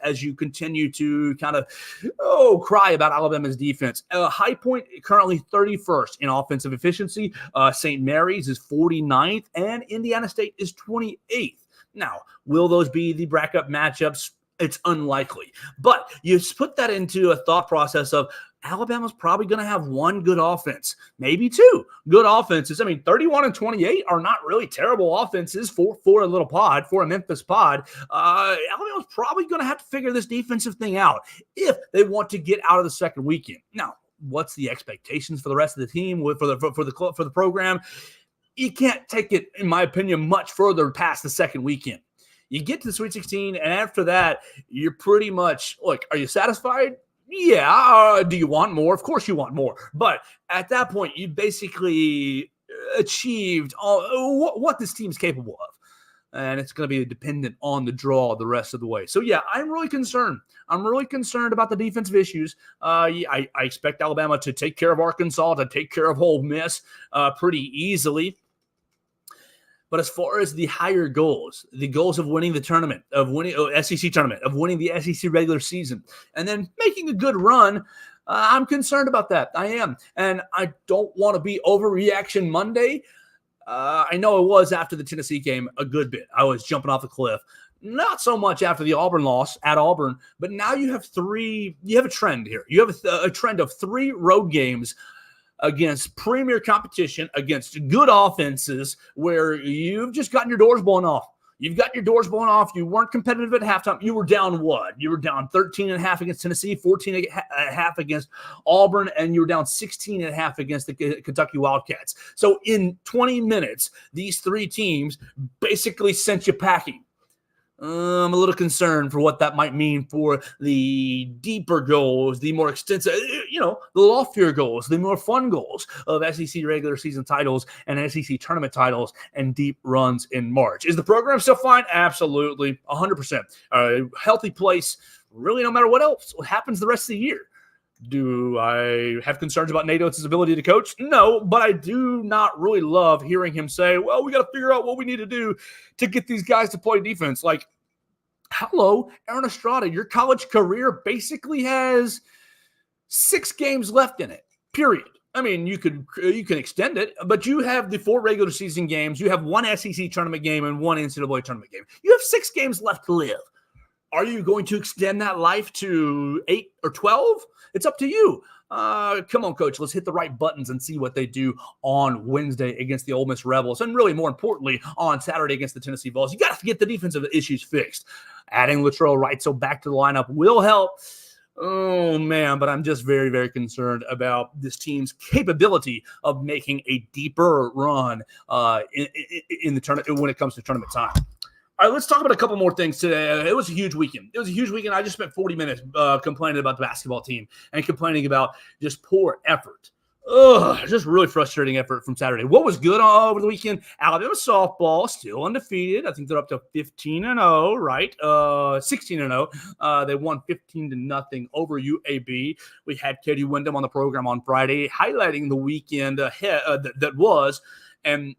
as you continue to kind of cry about Alabama's defense. High Point currently 31st in offensive efficiency. St. Mary's is 49th, and Indiana State is 28th. Now, will those be the bracket matchups? It's unlikely. But you put that into a thought process of Alabama's probably going to have one good offense, maybe two good offenses. I mean, 31 and 28 are not really terrible offenses for a little pod, for a Memphis pod. Alabama's probably going to have to figure this defensive thing out if they want to get out of the second weekend. Now, what's the expectations for the rest of the team, for the program? You can't take it, in my opinion, much further past the second weekend. You get to the Sweet 16, and after that, you're pretty much, are you satisfied? Yeah. Do you want more? Of course you want more. But at that point, you basically achieved what this team's capable of. And it's going to be dependent on the draw the rest of the way. So, yeah, I'm really concerned. I'm really concerned about the defensive issues. I expect Alabama to take care of Arkansas, to take care of Ole Miss pretty easily. But as far as the higher goals, the goals of winning the tournament, of winning SEC tournament, of winning the SEC regular season, and then making a good run, I'm concerned about that. I am. And I don't want to be overreaction Monday. I know it was after the Tennessee game a good bit. I was jumping off the cliff. Not so much after the Auburn loss at Auburn, but now you have a trend here. You have a trend of 3 road games against premier competition, against good offenses, where you've just gotten your doors blown off. You've got your doors blown off. You weren't competitive at halftime. You were down what? You were down 13.5 against Tennessee, 14.5 against Auburn, and you were down 16.5 against the Kentucky Wildcats. So in 20 minutes, these 3 teams basically sent you packing. I'm a little concerned for what that might mean for the deeper goals, the more extensive, the loftier goals, the more fun goals of SEC regular season titles and SEC tournament titles and deep runs in March. Is the program still fine? Absolutely, 100%. A healthy place, really, no matter what else happens the rest of the year. Do I have concerns about Nate Oates' ability to coach? No, but I do not really love hearing him say, well, we got to figure out what we need to do to get these guys to play defense. Like, hello, Aaron Estrada, your college career basically has 6 games left in it, period. I mean, you can extend it, but you have the 4 regular season games. You have 1 SEC tournament game and 1 NCAA tournament game. You have 6 games left to live. Are you going to extend that life to 8 or 12? It's up to you. Come on, Coach. Let's hit the right buttons and see what they do on Wednesday against the Ole Miss Rebels, and really, more importantly, on Saturday against the Tennessee Vols. You got to get the defensive issues fixed. Adding Latrell Wrightsell back to the lineup will help. Oh, man, but I'm just very, very concerned about this team's capability of making a deeper run in the tournament when it comes to tournament time. All right, let's talk about a couple more things today. It was a huge weekend. I just spent 40 minutes complaining about the basketball team and complaining about just poor effort. Just really frustrating effort from Saturday. What was good over the weekend? Alabama softball still undefeated. I think they're up to 15-0, right? 16-0. They won 15-0 over UAB. We had Katie Wyndham on the program on Friday, highlighting the weekend ahead that was. And,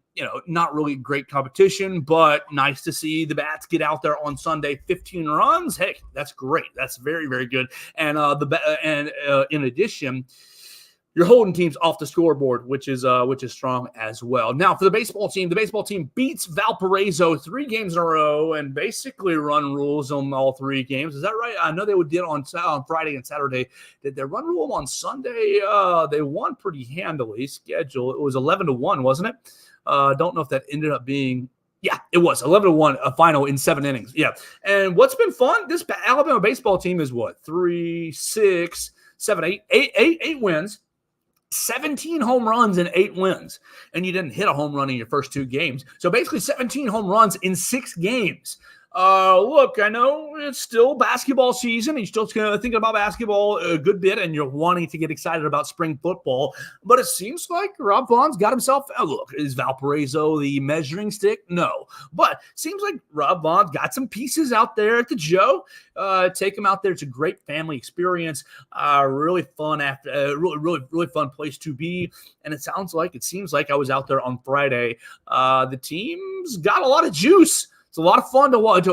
not really great competition, but nice to see the Bats get out there on Sunday. 15 runs. Hey, that's great. That's very, very good. And in addition, you're holding teams off the scoreboard, which is strong as well. Now, for the baseball team beats Valparaiso 3 games in a row and basically run rules on all 3 games. Is that right? I know they did on Friday and Saturday. Did they run rule on Sunday? They won pretty handily. Schedule, it was 11-1, wasn't it? Don't know if that ended up being. Yeah, it was 11-1, a final in 7 innings. Yeah, and what's been fun? This Alabama baseball team is what 3, 6, 7, 8 wins. 17 home runs and 8 wins, and you didn't hit a home run in your first 2 games. So basically 17 home runs in 6 games. Look, I know it's still basketball season. You're still thinking about basketball a good bit, and you're wanting to get excited about spring football. But it seems like Rob Vaughn's got himself. Look, is Valparaiso the measuring stick? No, but seems like Rob Vaughn's got some pieces out there at the Joe. Take him out there. It's a great family experience. Really fun really fun place to be. And it seems like I was out there on Friday. The team's got a lot of juice. It's a lot of fun to watch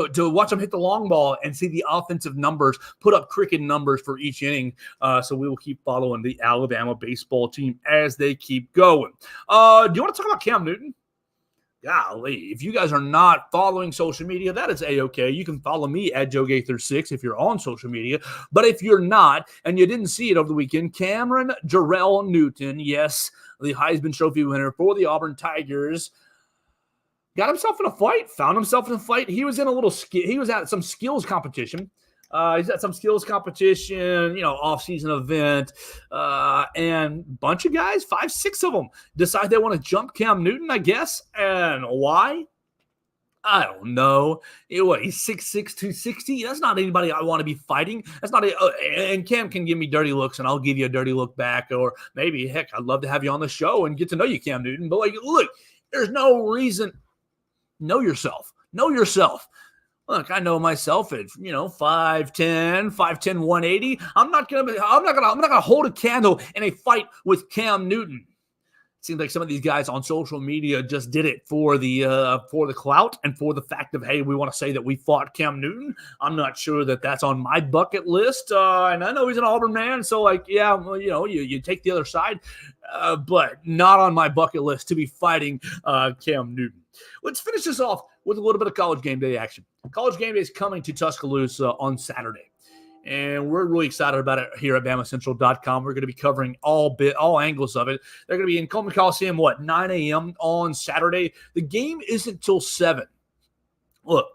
them hit the long ball and see the offensive numbers, put up cricket numbers for each inning. So we will keep following the Alabama baseball team as they keep going. Do you want to talk about Cam Newton? Golly, if you guys are not following social media, that is A-okay. You can follow me at Joe Gaither 6 if you're on social media. But if you're not and you didn't see it over the weekend, Cameron Jarrell Newton, yes, the Heisman Trophy winner for the Auburn Tigers, got himself in a fight, found himself in a fight. He was in he was at some skills competition. He's at some skills competition, off-season event. And a bunch of guys, 5, 6 of them, decide they want to jump Cam Newton, I guess. And why? I don't know. He's 6'6", 260. That's not anybody I want to be fighting. That's not and Cam can give me dirty looks, and I'll give you a dirty look back. Or maybe, heck, I'd love to have you on the show and get to know you, Cam Newton. But, look, there's no reason. Know yourself. Look, I know myself at 5'10", 180. I'm not gonna hold a candle in a fight with Cam Newton. It seems like some of these guys on social media just did it for the clout and for the fact of, hey, we want to say that we fought Cam Newton. I'm not sure that that's on my bucket list. And I know he's an Auburn man, so you take the other side, but not on my bucket list to be fighting Cam Newton. Let's finish this off with a little bit of College Game Day action. College Game Day is coming to Tuscaloosa on Saturday, and we're really excited about it here at BamaCentral.com. We're going to be covering all angles of it. They're going to be in Coleman Coliseum, 9 a.m. on Saturday. The game isn't till 7. Look,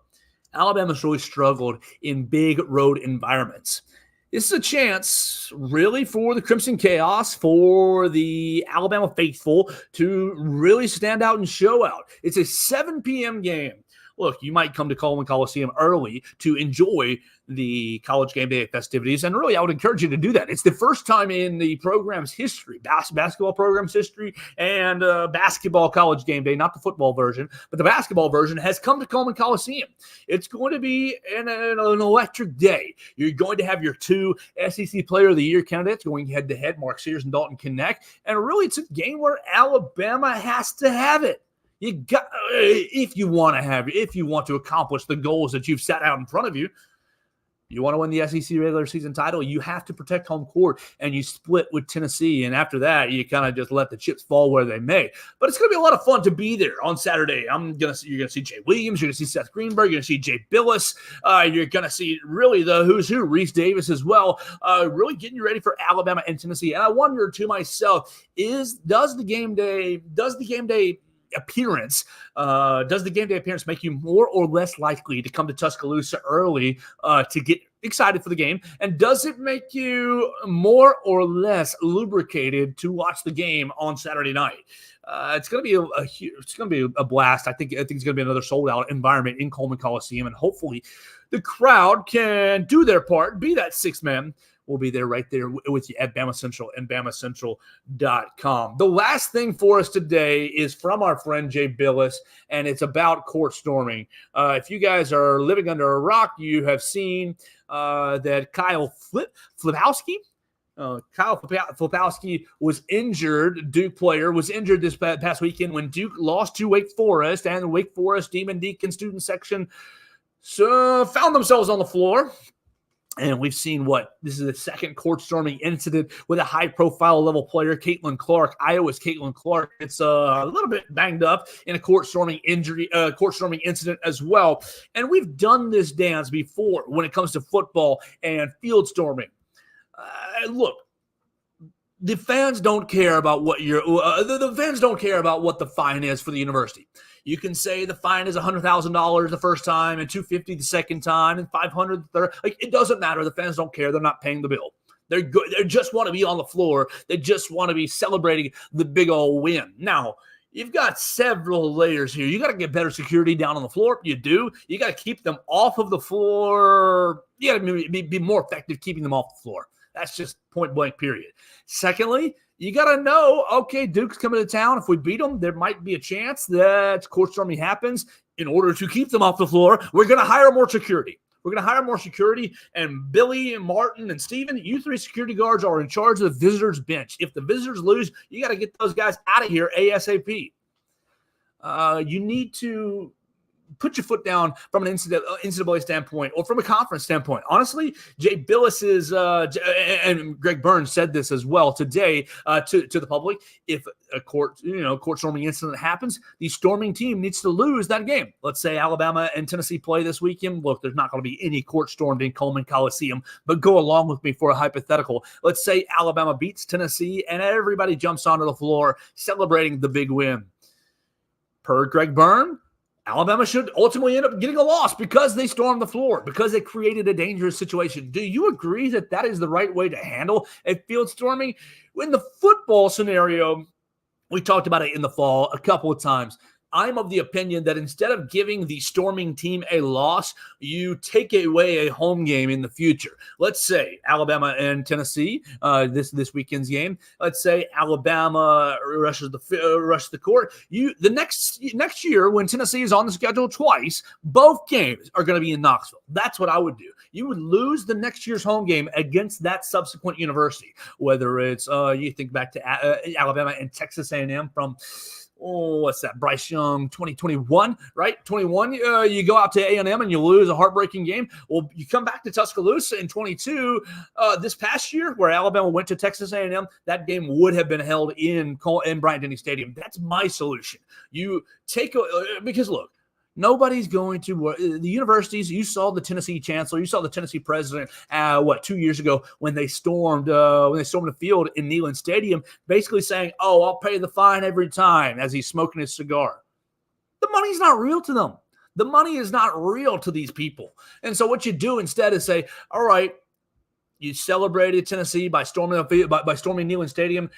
Alabama's really struggled in big road environments. This is a chance, really, for the Crimson Chaos, for the Alabama faithful to really stand out and show out. It's a 7 p.m. game. Look, you might come to Coleman Coliseum early to enjoy the College Game Day festivities, and really, I would encourage you to do that. It's the first time in the program's history, basketball program's history, and basketball College Game Day, not the football version, but the basketball version has come to Coleman Coliseum. It's going to be an electric day. You're going to have your 2 SEC Player of the Year candidates going head-to-head, Mark Sears and Dalton Knecht, and really, it's a game where Alabama has to have it. You got, if you want to accomplish the goals that you've set out in front of you. You want to win the SEC regular season title, you have to protect home court, and you split with Tennessee. And after that, you kind of just let the chips fall where they may. But it's going to be a lot of fun to be there on Saturday. You're going to see Jay Williams. You're going to see Seth Greenberg. You're going to see Jay Billis. You're going to see really the who's who, Reese Davis as well, really getting you ready for Alabama and Tennessee. And I wonder to myself, does the game day appearance, does the game day appearance make you more or less likely to come to Tuscaloosa early to get excited for the game? And does it make you more or less lubricated to watch the game on Saturday night? It's going to be a blast. I think it's going to be another sold out environment in Coleman Coliseum, and hopefully the crowd can do their part, be that sixth man. We'll be there right there with you at BamaCentral and BamaCentral.com. The last thing for us today is from our friend Jay Billis, and it's about court storming. If you guys are living under a rock, you have seen that Kyle Flipowski was injured. Duke player was injured this past weekend when Duke lost to Wake Forest, and the Wake Forest Demon Deacon student section found themselves on the floor. And we've seen this is the second court storming incident with a high profile level player, Caitlin Clark, Iowa's Caitlin Clark. It's a little bit banged up in a court storming incident as well. And we've done this dance before when it comes to football and field storming. Look, the fans don't care about what the fans don't care about what the fine is for the university. You can say the fine is $100,000 the first time and $250 the second time and $500 the third. Like, it doesn't matter. The fans don't care. They're not paying the bill. They're good. They just want to be on the floor. They just want to be celebrating the big old win. Now, you've got several layers here. You got to get better security down on the floor. You do. You got to keep them off of the floor. You got to be more effective keeping them off the floor. That's just point blank, period. Secondly, you got to know, okay, Duke's coming to town. If we beat them, there might be a chance that court storming happens. In order to keep them off the floor, we're going to hire more security. And Billy and Martin and Steven, you three security guards are in charge of the visitors' bench. If the visitors lose, you got to get those guys out of here ASAP. You need to put your foot down from an NCAA standpoint or from a conference standpoint. Honestly, Jay Billis and Greg Burns said this as well today to the public. If a court storming incident happens, the storming team needs to lose that game. Let's say Alabama and Tennessee play this weekend. Look, there's not going to be any court stormed in Coleman Coliseum, but go along with me for a hypothetical. Let's say Alabama beats Tennessee and everybody jumps onto the floor celebrating the big win. Per Greg Burns, Alabama should ultimately end up getting a loss because they stormed the floor, because they created a dangerous situation. Do you agree that that is the right way to handle a field storming? In the football scenario, we talked about it in the fall a couple of times. I'm of the opinion that instead of giving the storming team a loss, you take away a home game in the future. Let's say Alabama and Tennessee, this weekend's game. Let's say Alabama rushes the court. The next year when Tennessee is on the schedule twice, both games are going to be in Knoxville. That's what I would do. You would lose the next year's home game against that subsequent university. Whether it's you think back to Alabama and Texas A&M from. What's that? Bryce Young, 2021, right? 21. You go out to A&M and you lose a heartbreaking game. Well, you come back to Tuscaloosa in 22. This past year, where Alabama went to Texas A&M, that game would have been held in Bryant-Denny Stadium. That's my solution. You take because look. Nobody's going to the universities. You saw the Tennessee chancellor. You saw the Tennessee president. 2 years ago when they stormed the field in Neyland Stadium, basically saying, "Oh, I'll pay the fine every time," as he's smoking his cigar. The money's not real to them. The money is not real to these people. And so what you do instead is say, "All right, you celebrated Tennessee by storming Neyland Stadium."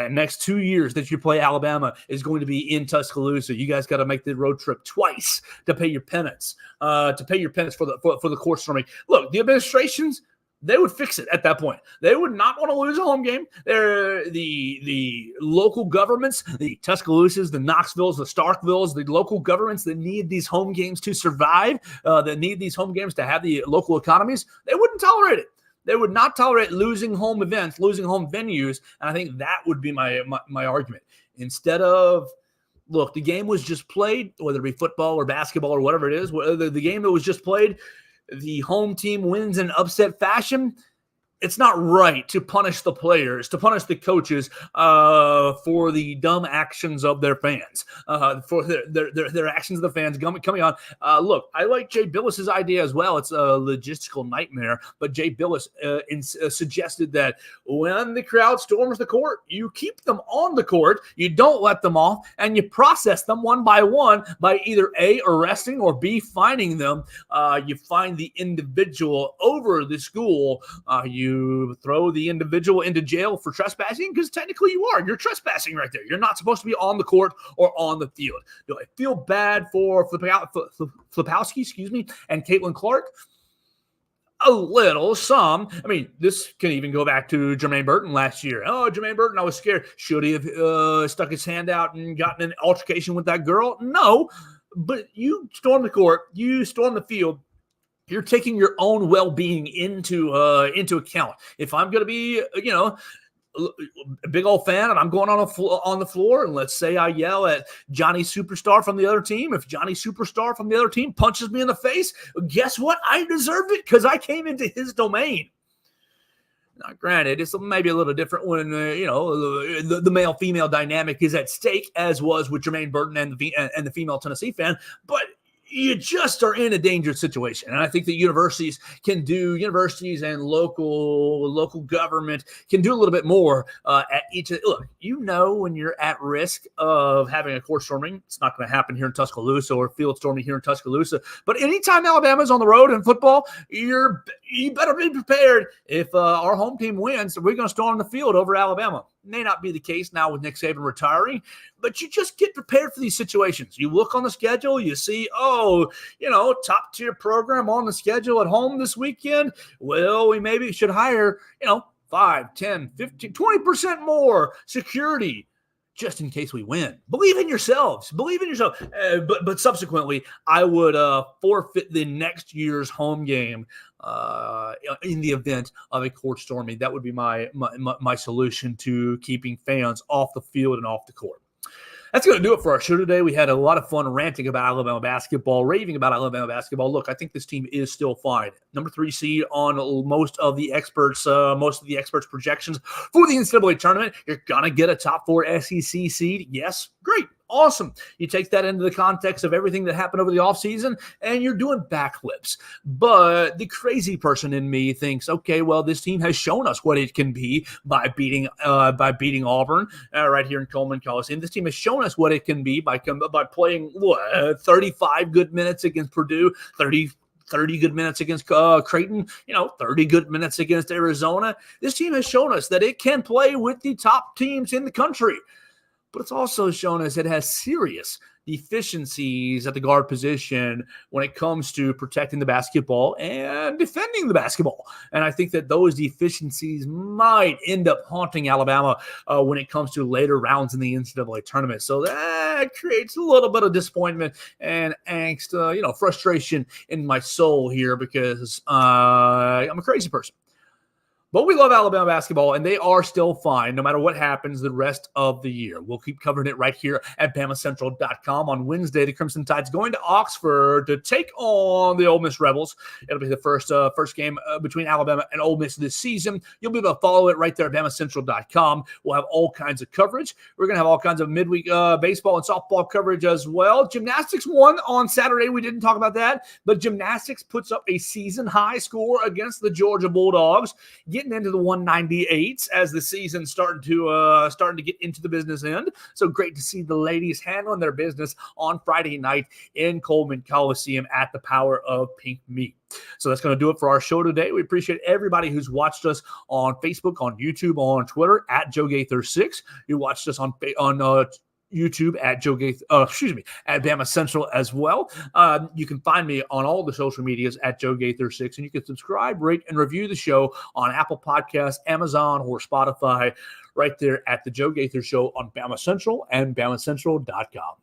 Next 2 years that you play Alabama is going to be in Tuscaloosa. You guys got to make the road trip twice to pay your penance. For the court storming. Look, the administrations, they would fix it at that point. They would not want to lose a home game. They're the local governments, the Tuscaloosas, the Knoxvilles, the Starkvilles, the local governments that need these home games to survive, that need these home games to have the local economies. They wouldn't tolerate it. They would not tolerate losing home events, losing home venues, and I think that would be my argument. Instead of, look, the game was just played, whether it be football or basketball or whatever it is, whether the game that was just played, the home team wins in upset fashion, it's not right to punish the players, to punish the coaches for the dumb actions of their fans, for their actions of the fans coming on. Look, I like Jay Billis's idea as well. It's a logistical nightmare, but Jay Billis suggested that when the crowd storms the court, you keep them on the court, you don't let them off, and you process them one by one by either A, arresting, or B, fining them. You fine the individual over the school. You throw the individual into jail for trespassing because technically you're trespassing right there. You're not supposed to be on the court or on the field. Do I feel bad for Flipowski, and Caitlin Clark? A little, some. I mean, this can even go back to Jermaine Burton last year. Oh, Jermaine Burton, I was scared. Should he have stuck his hand out and gotten an altercation with that girl? No, but you storm the court, you storm the field. You're taking your own well-being into account. If I'm going to be, a big old fan and I'm going on the floor, and let's say I yell at Johnny Superstar from the other team. If Johnny Superstar from the other team punches me in the face, guess what? I deserved it because I came into his domain. Now, granted, it's maybe a little different when, the male-female dynamic is at stake, as was with Jermaine Burton and the female Tennessee fan, but you just are in a dangerous situation. And I think that universities and local government can do a little bit more at each. Look, when you're at risk of having a court storming, it's not going to happen here in Tuscaloosa or field storming here in Tuscaloosa. But anytime Alabama's on the road in football, you better be prepared. If our home team wins, we're going to storm the field over Alabama. May not be the case now with Nick Saban retiring, but you just get prepared for these situations. You look on the schedule, you see, top tier program on the schedule at home this weekend. Well, we maybe should hire, 5, 10, 15, 20% more security just in case we win. Believe in yourselves. Believe in yourself. But subsequently, I would forfeit the next year's home game in the event of a court storming. That would be my solution to keeping fans off the field and off the court. That's going to do it for our show today. We had a lot of fun ranting about Alabama basketball, raving about Alabama basketball. Look, I think this team is still fine. Number 3 seed on most of the experts' projections for the NCAA tournament. You're going to get a top 4 SEC seed. Yes, great. Awesome. You take that into the context of everything that happened over the offseason, and you're doing backflips. But the crazy person in me thinks, okay, well, this team has shown us what it can be by beating Auburn right here in Coleman Coliseum. This team has shown us what it can be by playing 35 good minutes against Purdue, 30 good minutes against Creighton, 30 good minutes against Arizona. This team has shown us that it can play with the top teams in the country. But it's also shown us it has serious deficiencies at the guard position when it comes to protecting the basketball and defending the basketball. And I think that those deficiencies might end up haunting Alabama when it comes to later rounds in the NCAA tournament. So that creates a little bit of disappointment and angst, frustration in my soul here because I'm a crazy person. But we love Alabama basketball, and they are still fine no matter what happens the rest of the year. We'll keep covering it right here at BamaCentral.com. On Wednesday, the Crimson Tide's going to Oxford to take on the Ole Miss Rebels. It'll be the first game between Alabama and Ole Miss this season. You'll be able to follow it right there at BamaCentral.com. We'll have all kinds of coverage. We're going to have all kinds of midweek baseball and softball coverage as well. Gymnastics won on Saturday. We didn't talk about that, but gymnastics puts up a season-high score against the Georgia Bulldogs, getting into the 198s as the season's starting to get into the business end. So great to see the ladies handling their business on Friday night in Coleman Coliseum at the Power of Pink Meat. So that's going to do it for our show today. We appreciate everybody who's watched us on Facebook, on YouTube, on Twitter at Joe Gaither 6. You watched us on YouTube at Joe Gaither, at Bama Central as well. You can find me on all the social medias at Joe Gaither 6, and you can subscribe, rate, and review the show on Apple Podcasts, Amazon, or Spotify right there at the Joe Gaither Show on Bama Central and BamaCentral.com.